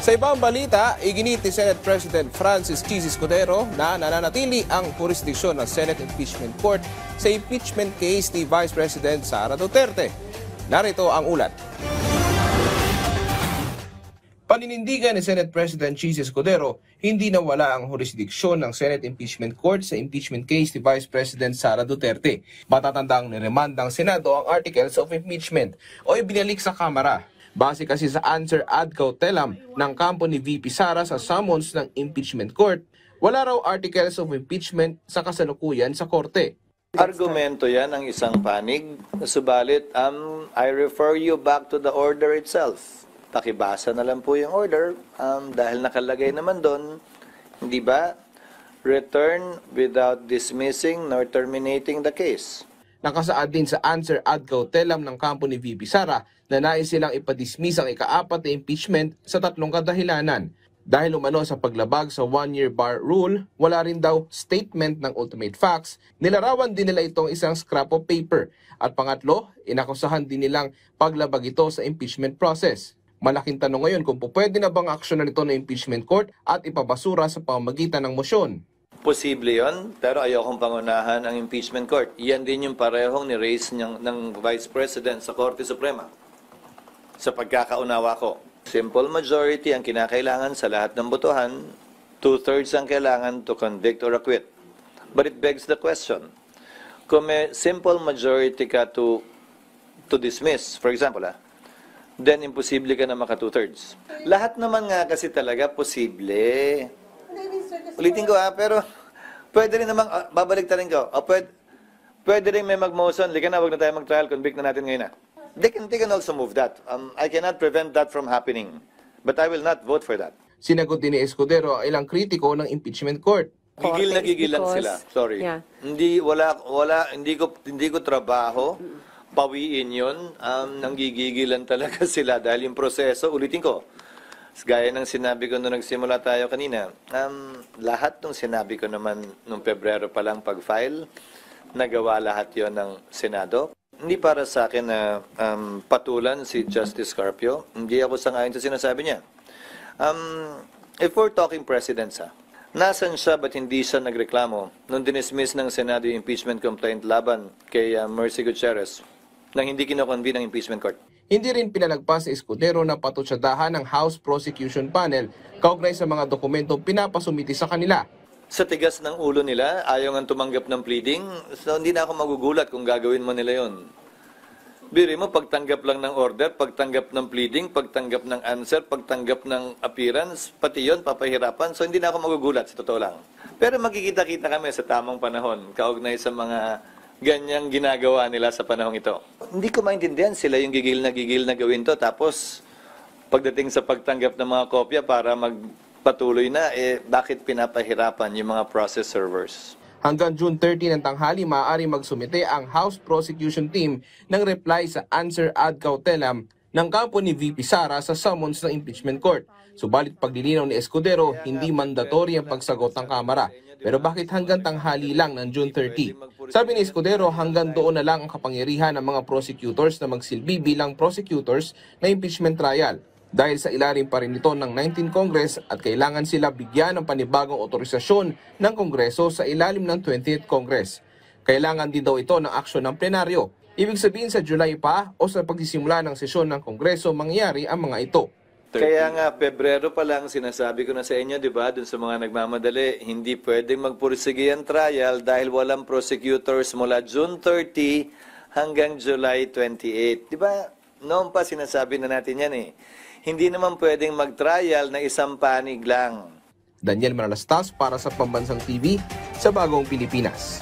Sa ibang balita, iginit ni Senate President Francis Chis Escudero na nananatili ang jurisdiksyon ng Senate Impeachment Court sa impeachment case ni Vice President Sara Duterte. Narito ang ulat. Paninindigan ni Senate President Chis Escudero, hindi nawala ang jurisdiksyon ng Senate Impeachment Court sa impeachment case ni Vice President Sara Duterte. Matatandang niremanda ng Senado ang Articles of Impeachment o ibinalik sa Kamara. Base kasi sa answer ad cautelam ng kampo ni VP Sara sa summons ng impeachment court, wala raw articles of impeachment sa kasalukuyan sa korte. Argumento yan ang isang panig, subalit I refer you back to the order itself. Pakibasa na lang po yung order dahil nakalagay naman doon, hindi ba? Return without dismissing nor terminating the case. Nakasaad din sa answer ad cautelam ng kampo ni VP Sara na nais silang ipadismiss ang ika-4 na impeachment sa 3 kadahilanan. Dahil umano sa paglabag sa 1-year bar rule, wala rin daw statement ng ultimate facts, nilarawan din nila itong isang scrap of paper. At pangatlo, inakusahan din nilang paglabag ito sa impeachment process. Malaking tanong ngayon kung pwede na bang aksyonan ito ng impeachment court at ipabasura sa pamamagitan ng mosyon. Posible yon, pero ayokong pangunahan ang impeachment court. Yan din yung parehong ni-raise ng Vice President sa Korte Suprema. Sa pagkakaunawa ko, simple majority ang kinakailangan sa lahat ng botohan, 2/3 ang kailangan to convict or acquit. But it begs the question, kung may simple majority ka to dismiss, for example, then imposible ka na maka 2/3. Lahat naman nga kasi talaga posible. Ulitin ko pero pwede rin naman, babalik rin ko, pwede rin may mag-motion, lika na, wag na tayo mag-trial, convict na natin ngayon na. They can also move that. I cannot prevent that from happening, but I will not vote for that. Sinagot din ni Escudero ang ilang kritiko ng impeachment court. Gigil na gigil lang sila. Sorry. Yeah. Hindi ko trabaho. Pawiin 'yon. Nanggigigilan talaga sila dahil yung proseso, ulitin ko. Gaya ng sinabi ko nung nagsimula tayo kanina, lahat ng sinabi ko naman nung Pebrero pa lang pag-file, nagawa lahat yon ng Senado. Hindi para sa akin na patulan si Justice Carpio. Hindi ako sangayon sa sinasabi niya. If we're talking presidents, nasan siya ba't hindi siya nagreklamo nung dinismiss ng Senado yung impeachment complaint laban kay Mercy Gutierrez nang hindi kinoconvene ng impeachment court? Hindi rin pinalagpas sa Escudero na patutsadahan ng House Prosecution Panel kaugnay sa mga dokumentong pinapasumiti sa kanila. Sa tigas ng ulo nila, ayaw nga tumanggap ng pleading, so hindi na ako magugulat kung gagawin mo nila yon. Biri mo, pagtanggap lang ng order, pagtanggap ng pleading, pagtanggap ng answer, pagtanggap ng appearance, pati yon papahirapan, so hindi na ako magugulat, sa totoo lang. Pero magkikita-kita kami sa tamang panahon, kaugnay sa mga ganyang ginagawa nila sa panahong ito. Hindi ko maintindihan sila yung gigil na gawin to, tapos pagdating sa pagtanggap ng mga kopya para magpatuloy na, bakit pinapahirapan yung mga process servers? Hanggang June 30 ng tanghali, maaari magsumite ang House Prosecution Team ng reply sa answer ad cautelam ng kampo ni VP Sara sa summons ng impeachment court. Subalit paglilinaw ni Escudero, hindi mandatory ang pagsagot ng Kamara. Pero bakit hanggang tanghali lang ng June 30? Sabi ni Escudero, hanggang doon na lang ang kapangyarihan ng mga prosecutors na magsilbi bilang prosecutors na impeachment trial. Dahil sa ilalim pa rin ito ng 19th Congress at kailangan sila bigyan ng panibagong otorisasyon ng Kongreso sa ilalim ng 20th Congress. Kailangan din daw ito ng aksyon ng plenaryo. Ibig sabihin sa July pa o sa pagsisimula ng sesyon ng Kongreso mangyari ang mga ito. Kaya nga, Pebrero pa lang sinasabi ko na sa inyo, di ba, dun sa mga nagmamadali, hindi pwedeng magpursige ang trial dahil walang prosecutors mula June 30 hanggang July 28. Di ba, noon pa sinasabi na natin yan Hindi naman pwedeng mag-trial na isang panig lang. Daniel Manalastas para sa Pambansang TV sa Bagong Pilipinas.